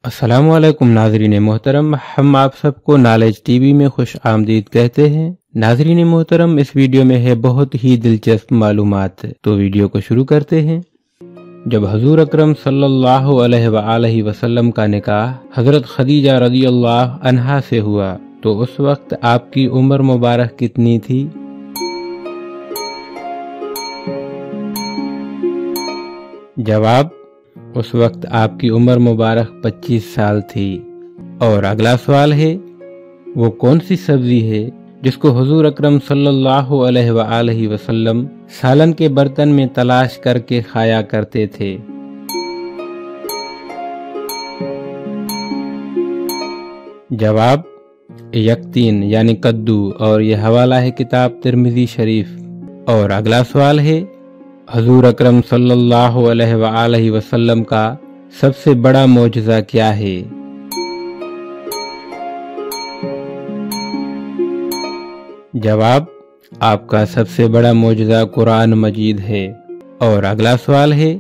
अस्सलामु अलैकुम नाज़रीन मोहतरम, हम आप सबको नॉलेज टीवी में खुश आमदीद कहते हैं। नाज़रीन मोहतरम, इस वीडियो में है बहुत ही दिलचस्प मालूमात, तो वीडियो को शुरू करते हैं। जब हजूर अकरम सल्लल्लाहु अलैहि वसल्लम का निकाह हजरत खदीजा रज़ियल्लाहु अन्हा से हुआ तो उस वक्त आपकी उम्र मुबारक कितनी थी? जवाब, उस वक्त आपकी उम्र मुबारक 25 साल थी। और अगला सवाल है, वो कौन सी सब्जी है जिसको हुजूर अकरम सल्लल्लाहु अलैहि वसल्लम सालन के बर्तन में तलाश करके खाया करते थे? जवाब, यकतीन यानी कद्दू, और यह हवाला है किताब तिरमिज़ी शरीफ। और अगला सवाल है, हजूर अकरम सल्लल्लाहु अलैहि वसल्लम का सबसे बड़ा मौजज़ा क्या है? जवाब, आपका सबसे बड़ा मौजज़ा कुरान मजीद है। और अगला सवाल है,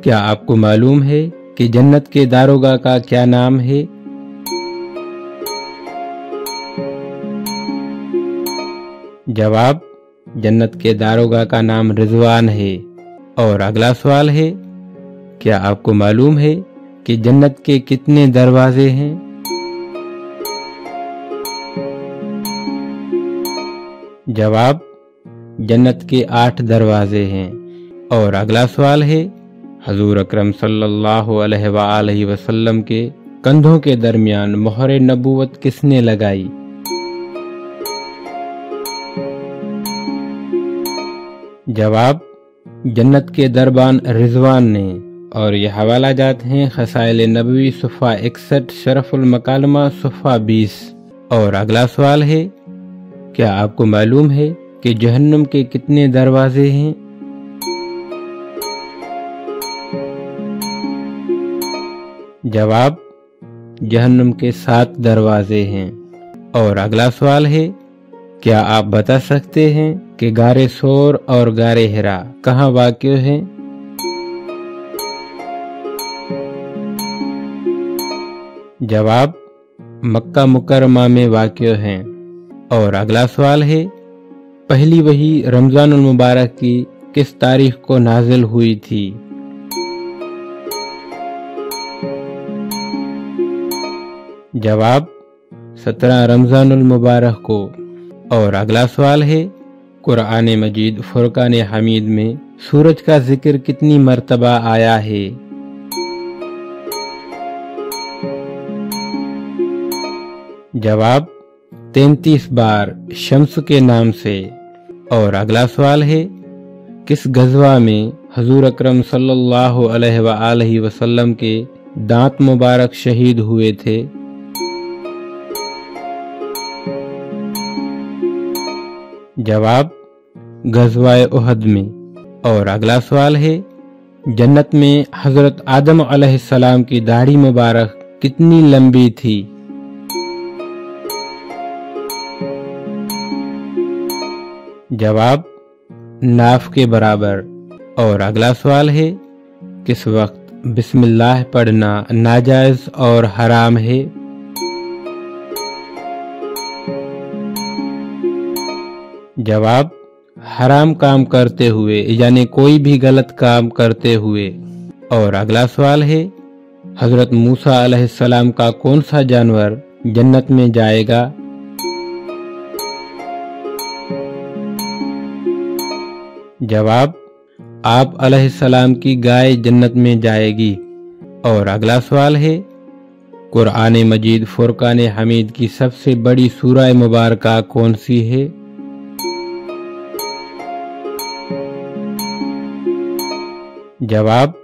क्या आपको मालूम है कि जन्नत के दारोगा का क्या नाम है? जवाब, जन्नत के दारोगा का नाम रिजवान है। और अगला सवाल है, क्या आपको मालूम है कि जन्नत के कितने दरवाजे हैं? जवाब, जन्नत के 8 दरवाजे हैं। और अगला सवाल है, हजूर अकरम सल्लल्लाहु अलैहि वसल्लम के कंधों के दरमियान मोहर नबूवत किसने लगाई? जवाब, जन्नत के दरबान रिजवान ने। और यह हवाला जात हैं खसाइल नबवी सफ़ा 61, शरफुल मकालमा सफ़ा 20। और अगला सवाल है, क्या आपको मालूम है कि जहन्नुम के कितने दरवाजे हैं? जवाब, जहन्नुम के 7 दरवाजे हैं। और अगला सवाल है, क्या आप बता सकते हैं कि गारे सोर और गारे हिरा कहाँ वाक़ हैं? जवाब, मक्का मुकर्रमा में वाक़ हैं। और अगला सवाल है, पहली वही रमज़ानुल मुबारक की किस तारीख को नाजिल हुई थी? जवाब, 17 रमज़ानुल मुबारक को। और अगला सवाल है, कुरान मजीद फुरकान हमीद में सूरज का जिक्र कितनी मर्तबा आया है? जवाब, 33 बार शम्स के नाम से। और अगला सवाल है, किस गज़वा में हजूर अकरम सल्लल्लाहु अलैहि वसल्लम के दांत मुबारक शहीद हुए थे? जवाब, गज़वाए उहद में। और अगला सवाल है, जन्नत में हजरत आदम अलैहिस्सलाम की दाढ़ी मुबारक कितनी लंबी थी? जवाब, नाफ के बराबर। और अगला सवाल है, किस वक्त बिस्मिल्लाह पढ़ना नाजायज और हराम है? जवाब, हराम काम करते हुए, यानी कोई भी गलत काम करते हुए। और अगला सवाल है, हजरत मूसा अलैहिस्सलाम का कौन सा जानवर जन्नत में जाएगा? जवाब, आप अलैहिस्सलाम की गाय जन्नत में जाएगी। और अगला सवाल है, कुरान मजीद फुरकान हमीद की सबसे बड़ी सूरह मुबारका कौन सी है? जवाब,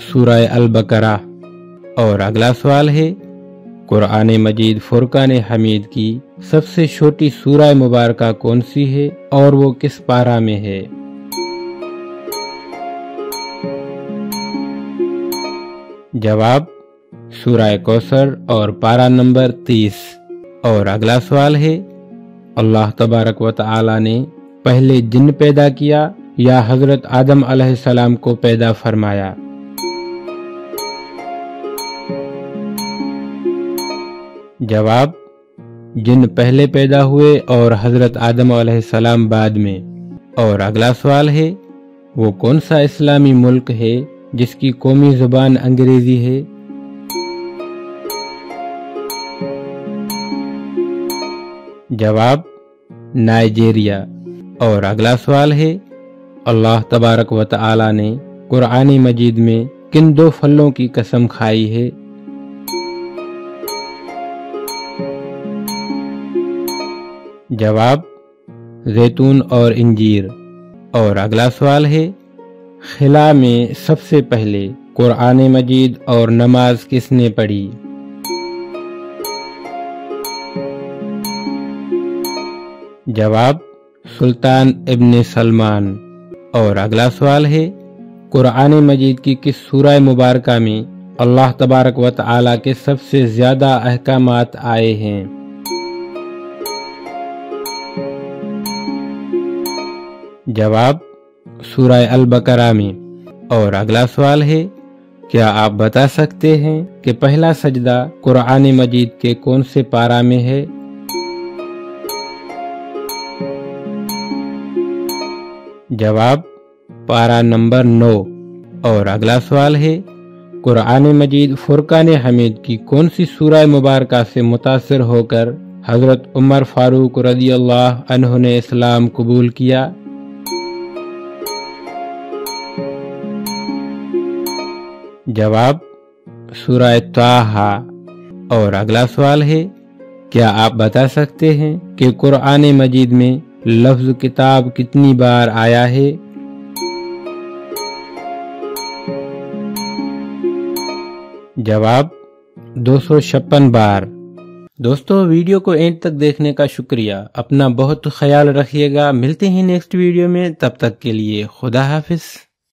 सूरह अल-बकरा। और अगला सवाल है, कुरान मजीद फुरकान हमीद की सबसे छोटी सूरह मुबारका कौन सी है और वो किस पारा में है? जवाब, सूरह कौसर और पारा नंबर 30। और अगला सवाल है, अल्लाह तबारक व तआला ने पहले जिन्न पैदा किया या हजरत आदम अलैहिस्सलाम को पैदा फरमाया? جواب: جن پہلے پیدا ہوئے اور حضرت آدم علیہ السلام بعد میں۔ اور اگلا سوال ہے، وہ کون سا اسلامی ملک ہے جس کی قومی زبان انگریزی ہے؟ جواب: نائجیریا۔ اور اگلا سوال ہے، اللہ تبارک و تعالی نے قرآن مجید میں کن دو پھلوں کی قسم کھائی ہے؟ جواب: زیتون اور انجیر۔ اور اگلا سوال ہے، خلا میں سب سے پہلے قرآن مجید اور نماز کس نے پڑھی؟ جواب: سلطان ابن سلمان۔ اور اگلا سوال ہے، قرآن مجید کی کس سورہ مبارکہ میں اللہ تبارک و تعالی کے سب سے زیادہ احکامات آئے ہیں؟ جواب: سورہ البقرہ میں۔ اور اگلا سوال ہے، کیا آپ بتا سکتے ہیں کہ پہلا سجدہ قرآن مجید کے کون سے پارہ میں ہے؟ جواب: پارہ نمبر 9۔ اور اگلا سوال ہے، قرآن مجید فرقان حمید کی کون سی سورہ مبارکہ سے متاثر ہو کر حضرت عمر فاروق رضی اللہ عنہ نے اسلام قبول کیا؟ جواب: سورہ طٰہٰ۔ اور اگلا سوال ہے، کیا آپ بتا سکتے ہیں کہ قرآن مجید میں لفظ کتاب کتنی بار آیا ہے؟ جواب: 256 بار۔ دوستو، ویڈیو کو اینڈ تک دیکھنے کا شکریہ۔ اپنا بہت خیال رکھیے گا، ملتے ہیں نیکسٹ ویڈیو میں، تب تک کے لیے خدا حافظ۔